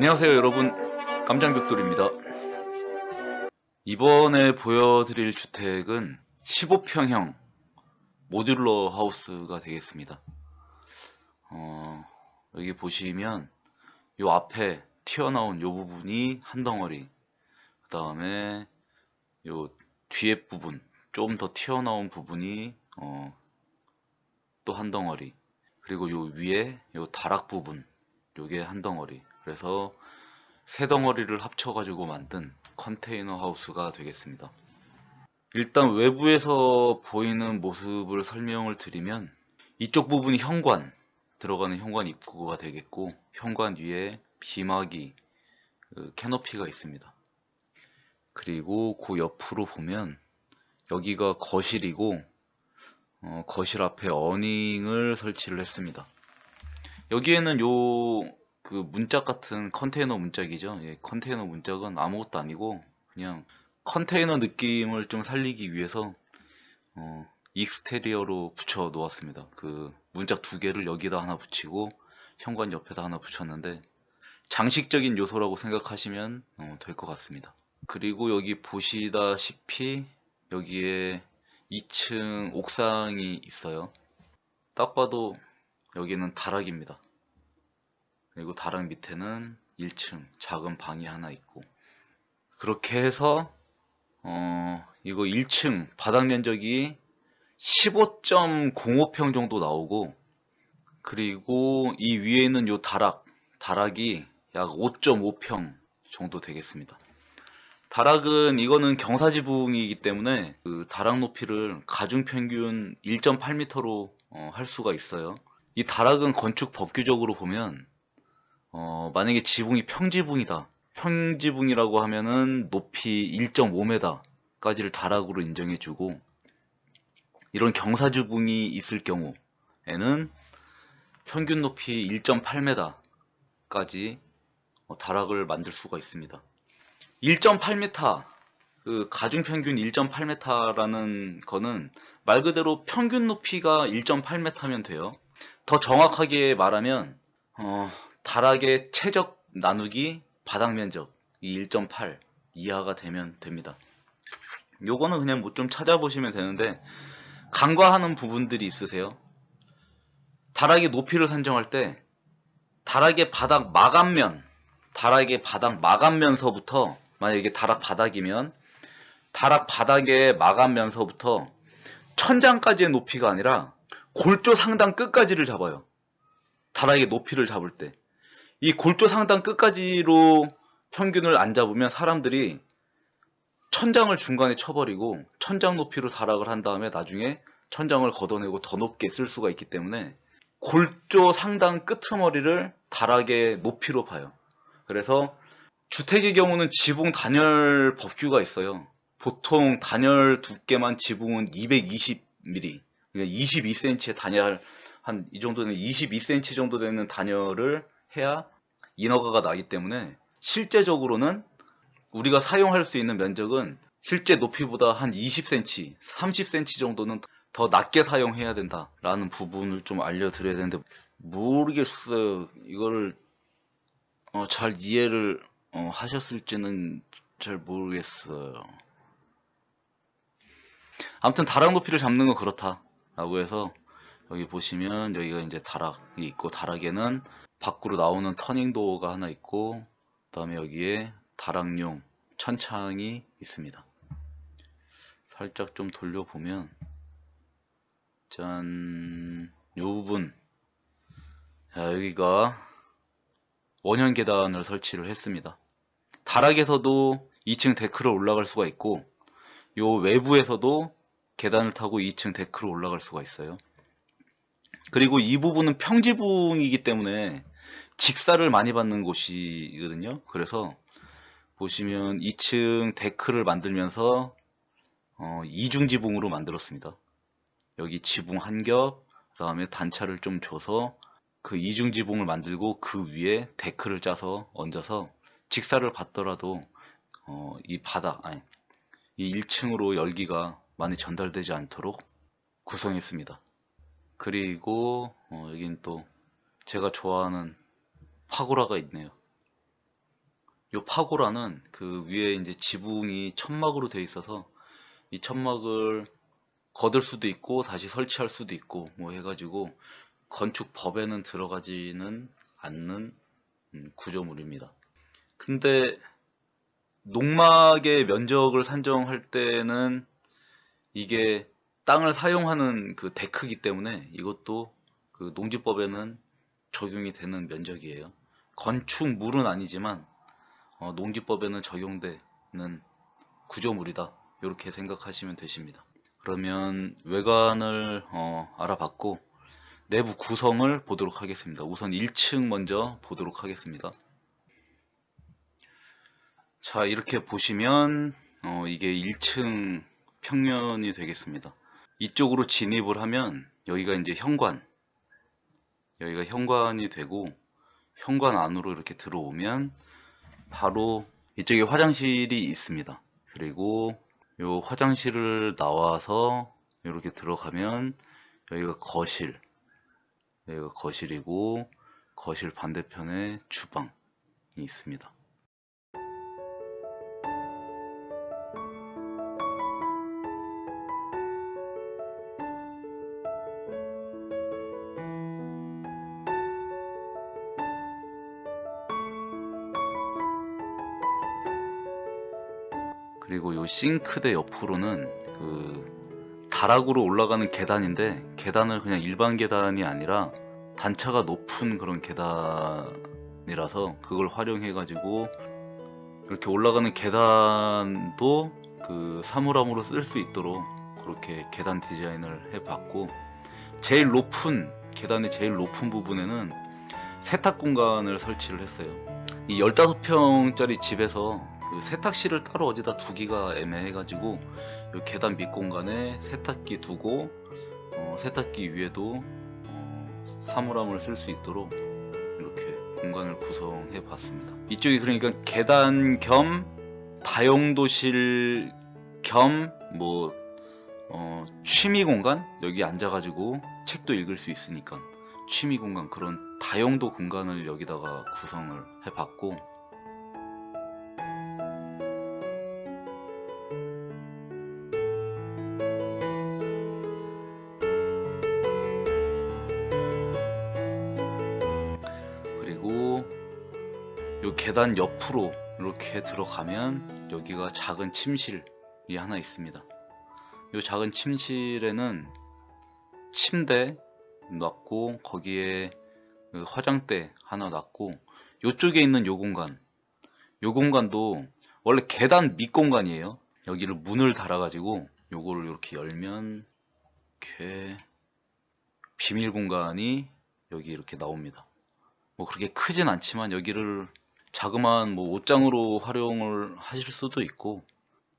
안녕하세요 여러분, 깜장벽돌입니다. 이번에 보여드릴 주택은 15평형 모듈러 하우스가 되겠습니다. 여기 보시면 요 앞에 튀어나온 요 부분이 한 덩어리, 그 다음에 요 뒤에 부분 좀 더 튀어나온 부분이 또 한 덩어리, 그리고 요 위에 요 다락 부분 요게 한 덩어리, 그래서 세 덩어리를 합쳐가지고 만든 컨테이너 하우스가 되겠습니다. 일단 외부에서 보이는 모습을 설명을 드리면, 이쪽 부분이 현관, 들어가는 현관 입구가 되겠고, 현관 위에 비마기, 캐노피가 있습니다. 그리고 그 옆으로 보면 여기가 거실이고, 거실 앞에 어닝을 설치를 했습니다. 여기에는 그 문짝 같은 컨테이너 문짝이죠. 예, 컨테이너 문짝은 아무것도 아니고 그냥 컨테이너 느낌을 좀 살리기 위해서 익스테리어로 붙여 놓았습니다. 그 문짝 두 개를 여기다 하나 붙이고 현관 옆에다 하나 붙였는데, 장식적인 요소라고 생각하시면 될 것 같습니다. 그리고 여기 보시다시피 여기에 2층 옥상이 있어요. 딱 봐도 여기는 다락입니다. 그리고 다락 밑에는 1층 작은 방이 하나 있고, 그렇게 해서 이거 1층 바닥 면적이 15.05평 정도 나오고, 그리고 이 위에 있는 요 다락이 약 5.5평 정도 되겠습니다. 다락은 이거는 경사지붕이기 때문에 그 다락 높이를 가중 평균 1.8m로 할 수가 있어요. 이 다락은 건축 법규적으로 보면 만약에 지붕이 평지붕이다. 평지붕이라고 하면은 높이 1.5m까지를 다락으로 인정해주고, 이런 경사지붕이 있을 경우에는 평균 높이 1.8m까지 다락을 만들 수가 있습니다. 1.8m, 그 가중평균 1.8m라는 거는 말 그대로 평균 높이가 1.8m면 돼요. 더 정확하게 말하면 다락의 최적 나누기 바닥 면적 이 1.8 이하가 되면 됩니다. 요거는 그냥 뭐 좀 찾아보시면 되는데, 간과하는 부분들이 있으세요. 다락의 높이를 산정할 때 다락의 바닥 마감면서부터, 만약에 이게 다락 바닥이면 다락 바닥의 마감면서부터 천장까지의 높이가 아니라 골조 상단 끝까지를 잡아요. 다락의 높이를 잡을 때 이 골조 상단 끝까지로 평균을 안 잡으면 사람들이 천장을 중간에 쳐버리고 천장 높이로 다락을 한 다음에 나중에 천장을 걷어내고 더 높게 쓸 수가 있기 때문에 골조 상단 끄트머리를 다락의 높이로 봐요. 그래서 주택의 경우는 지붕 단열 법규가 있어요. 보통 단열 두께만 지붕은 220mm, 그러니까 22cm의 단열, 한 이 정도는 22cm 정도 되는 단열을 해야 인허가가 나기 때문에, 실제적으로는 우리가 사용할 수 있는 면적은 실제 높이보다 한 20cm, 30cm 정도는 더 낮게 사용해야 된다라는 부분을 좀 알려드려야 되는데, 모르겠어요. 이거를 잘 이해를 하셨을지는 잘 모르겠어요. 아무튼 다락 높이를 잡는 건 그렇다라고 해서, 여기 보시면 여기가 이제 다락이 있고, 다락에는 밖으로 나오는 터닝도어가 하나 있고, 그 다음에 여기에 다락용 천창이 있습니다. 살짝 좀 돌려보면, 짠, 요 부분, 자, 여기가 원형 계단을 설치를 했습니다. 다락에서도 2층 데크를 올라갈 수가 있고, 요 외부에서도 계단을 타고 2층 데크로 올라갈 수가 있어요. 그리고 이 부분은 평지붕이기 때문에 직사를 많이 받는 곳이거든요. 그래서 보시면 2층 데크를 만들면서 이중지붕으로 만들었습니다. 여기 지붕 한 겹, 그 다음에 단차를 좀 줘서 그 이중지붕을 만들고, 그 위에 데크를 짜서 얹어서 직사를 받더라도 이 바닥, 아니, 이 1층으로 열기가 많이 전달되지 않도록 구성했습니다. 그리고 여긴 또 제가 좋아하는 파고라가 있네요. 요 파고라는 그 위에 이제 지붕이 천막으로 돼 있어서 이 천막을 걷을 수도 있고 다시 설치할 수도 있고 뭐 해가지고 건축법에는 들어가지는 않는 구조물입니다. 근데 농막의 면적을 산정할 때는 이게 땅을 사용하는 그 데크이기 때문에 이것도 그 농지법에는 적용이 되는 면적이에요. 건축물은 아니지만 농지법에는 적용되는 구조물이다. 이렇게 생각하시면 되십니다. 그러면 외관을 알아봤고 내부 구성을 보도록 하겠습니다. 우선 1층 먼저 보도록 하겠습니다. 자, 이렇게 보시면 이게 1층 평면이 되겠습니다. 이쪽으로 진입을 하면 여기가 이제 현관, 여기가 현관이 되고 현관 안으로 이렇게 들어오면 바로 이쪽에 화장실이 있습니다. 그리고 요 화장실을 나와서 이렇게 들어가면 여기가 거실, 여기가 거실이고 거실 반대편에 주방이 있습니다. 그리고 요 싱크대 옆으로는 그 다락으로 올라가는 계단인데 계단을 그냥 일반 계단이 아니라 단차가 높은 그런 계단이라서 그걸 활용해 가지고 이렇게 올라가는 계단도 그 사물함으로 쓸 수 있도록 그렇게 계단 디자인을 해봤고 제일 높은 계단의 제일 높은 부분에는 세탁 공간을 설치를 했어요. 이 15평짜리 집에서 그 세탁실을 따로 어디다 두기가 애매해가지고 이 계단 밑공간에 세탁기 두고 세탁기 위에도 사물함을 쓸 수 있도록 이렇게 공간을 구성해 봤습니다. 이쪽이 그러니까 계단 겸 다용도실 겸 뭐 취미 공간, 여기 앉아가지고 책도 읽을 수 있으니까 취미 공간, 그런 다용도 공간을 여기다가 구성을 해봤고 그리고 요 계단 옆으로 이렇게 들어가면 여기가 작은 침실이 하나 있습니다. 요 작은 침실에는 침대 놨고 거기에 그 화장대 하나 놨고 요쪽에 있는 요 공간도 원래 계단 밑 공간이에요. 여기를 문을 달아가지고 요거를 이렇게 열면 이렇게 비밀 공간이 여기 이렇게 나옵니다. 뭐 그렇게 크진 않지만 여기를 자그마한 뭐 옷장으로 활용을 하실 수도 있고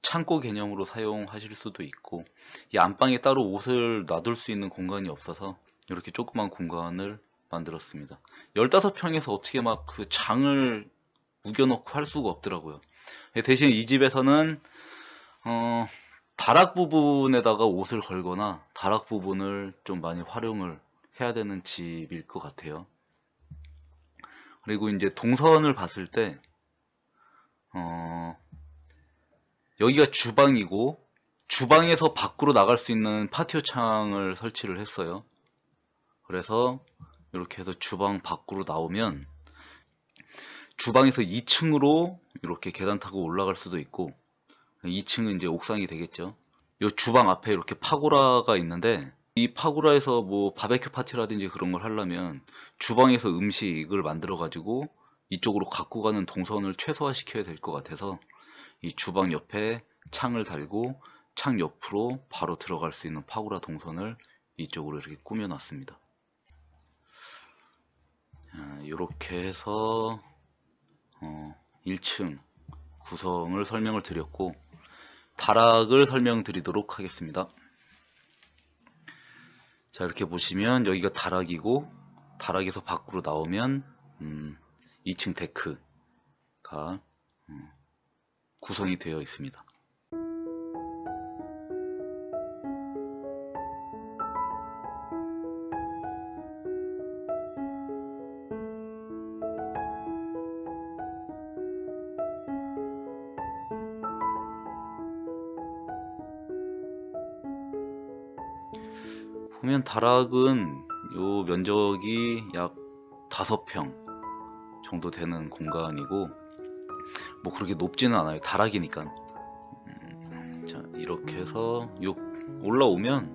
창고 개념으로 사용하실 수도 있고 이 안방에 따로 옷을 놔둘 수 있는 공간이 없어서 이렇게 조그만 공간을 만들었습니다. 15평에서 어떻게 막 그 장을 우겨놓고 할 수가 없더라고요. 대신 이 집에서는 다락 부분에다가 옷을 걸거나 다락 부분을 좀 많이 활용을 해야 되는 집일 것 같아요. 그리고 이제 동선을 봤을 때 여기가 주방이고 주방에서 밖으로 나갈 수 있는 파티오 창을 설치를 했어요. 그래서 이렇게 해서 주방 밖으로 나오면 주방에서 2층으로 이렇게 계단 타고 올라갈 수도 있고 2층은 이제 옥상이 되겠죠. 이 주방 앞에 이렇게 파고라가 있는데 이 파고라에서 뭐 바베큐 파티라든지 그런 걸 하려면 주방에서 음식을 만들어 가지고 이쪽으로 갖고 가는 동선을 최소화 시켜야 될 것 같아서 이 주방 옆에 창을 달고 창 옆으로 바로 들어갈 수 있는 파고라 동선을 이쪽으로 이렇게 꾸며 놨습니다. 이렇게 해서 1층 구성을 설명을 드렸고 다락을 설명드리도록 하겠습니다. 자, 이렇게 보시면 여기가 다락이고 다락에서 밖으로 나오면 2층 데크가 구성이 되어 있습니다. 그러면 다락은 요 면적이 약 5평 정도 되는 공간이고, 뭐 그렇게 높지는 않아요. 다락이니까. 자, 이렇게 해서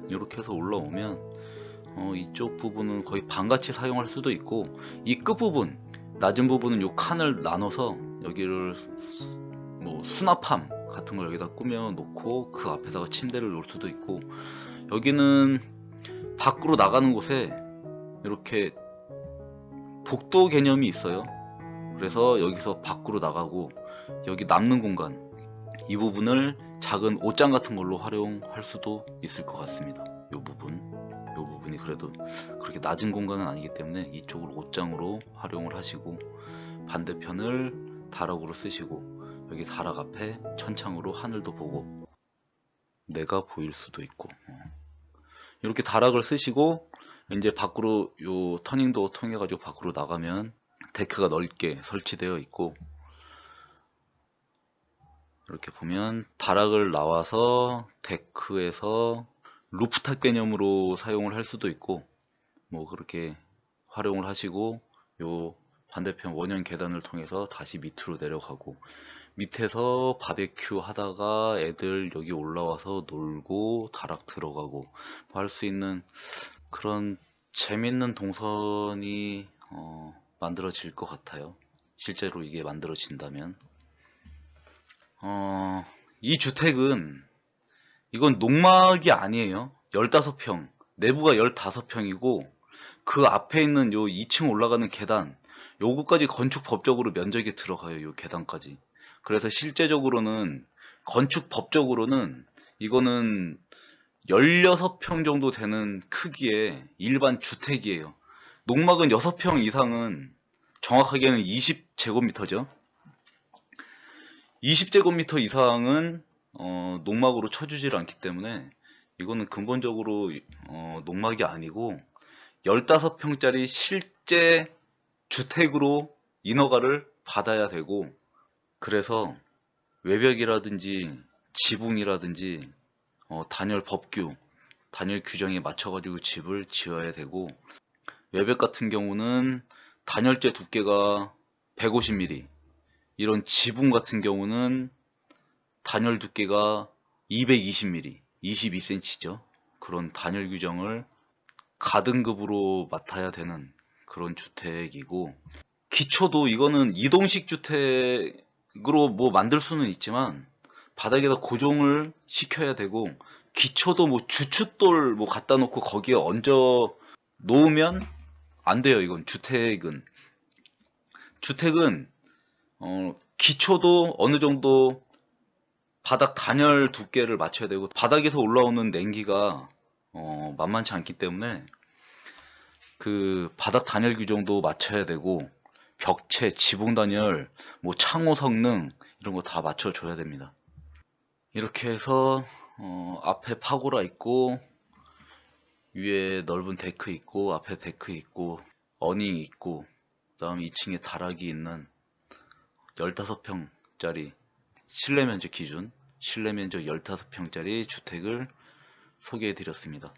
이렇게 해서 올라오면 이쪽 부분은 거의 반같이 사용할 수도 있고, 이 끝부분 낮은 부분은 요 칸을 나눠서 여기를 뭐 수납함 같은 걸 여기다 꾸며 놓고 그 앞에다가 침대를 놓을 수도 있고, 여기는 밖으로 나가는 곳에 이렇게 복도 개념이 있어요. 그래서 여기서 밖으로 나가고, 여기 남는 공간 이 부분을 작은 옷장 같은 걸로 활용할 수도 있을 것 같습니다. 요 부분이 그래도 그렇게 낮은 공간은 아니기 때문에 이쪽을 옷장으로 활용을 하시고, 반대편을 다락으로 쓰시고, 여기 다락 앞에 천창으로 하늘도 보고 내가 보일 수도 있고, 이렇게 다락을 쓰시고 이제 밖으로 요 터닝도 통해 가지고 밖으로 나가면 데크가 넓게 설치되어 있고, 이렇게 보면 다락을 나와서 데크에서 루프탑 개념으로 사용을 할 수도 있고, 뭐 그렇게 활용을 하시고, 요 반대편 원형 계단을 통해서 다시 밑으로 내려가고, 밑에서 바베큐 하다가 애들 여기 올라와서 놀고 다락 들어가고 할 수 있는 그런 재밌는 동선이 만들어질 것 같아요. 실제로 이게 만들어진다면. 이 주택은, 이건 농막이 아니에요. 15평, 내부가 15평이고 그 앞에 있는 요 2층 올라가는 계단, 요거까지 건축 법적으로 면적이 들어가요. 요 계단까지. 그래서 실제적으로는 건축 법적으로는 이거는 16평 정도 되는 크기의 일반 주택이에요. 농막은 6평 이상은, 정확하게는 20제곱미터죠. 20제곱미터 이상은 농막으로 쳐주질 않기 때문에 이거는 근본적으로 농막이 아니고 15평짜리 실제 주택으로 인허가를 받아야 되고, 그래서 외벽이라든지 지붕이라든지 단열 법규, 단열 규정에 맞춰가지고 집을 지어야 되고, 외벽 같은 경우는 단열재 두께가 150mm, 이런 지붕 같은 경우는 단열 두께가 220mm, 22cm죠. 그런 단열 규정을 가등급으로 맡아야 되는 그런 주택이고, 기초도 이거는 이동식 주택으로 뭐 만들 수는 있지만 바닥에다 고정을 시켜야 되고, 기초도 뭐 주춧돌 뭐 갖다 놓고 거기에 얹어 놓으면 안 돼요. 이건 주택은 기초도 어느 정도 바닥 단열 두께를 맞춰야 되고, 바닥에서 올라오는 냉기가 만만치 않기 때문에 그 바닥 단열 규정도 맞춰야 되고, 벽체, 지붕 단열, 뭐 창호 성능 이런 거 다 맞춰줘야 됩니다. 이렇게 해서 앞에 파고라 있고, 위에 넓은 데크 있고, 앞에 데크 있고, 어닝 있고, 그 다음 2층에 다락이 있는 15평짜리 실내 면적 기준, 실내 면적 15평짜리 주택을 소개해 드렸습니다.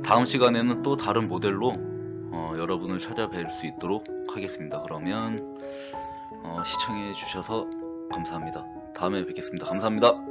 다음 시간에는 또 다른 모델로 여러분을 찾아뵐 수 있도록 하겠습니다. 그러면 시청해 주셔서 감사합니다. 다음에 뵙겠습니다. 감사합니다.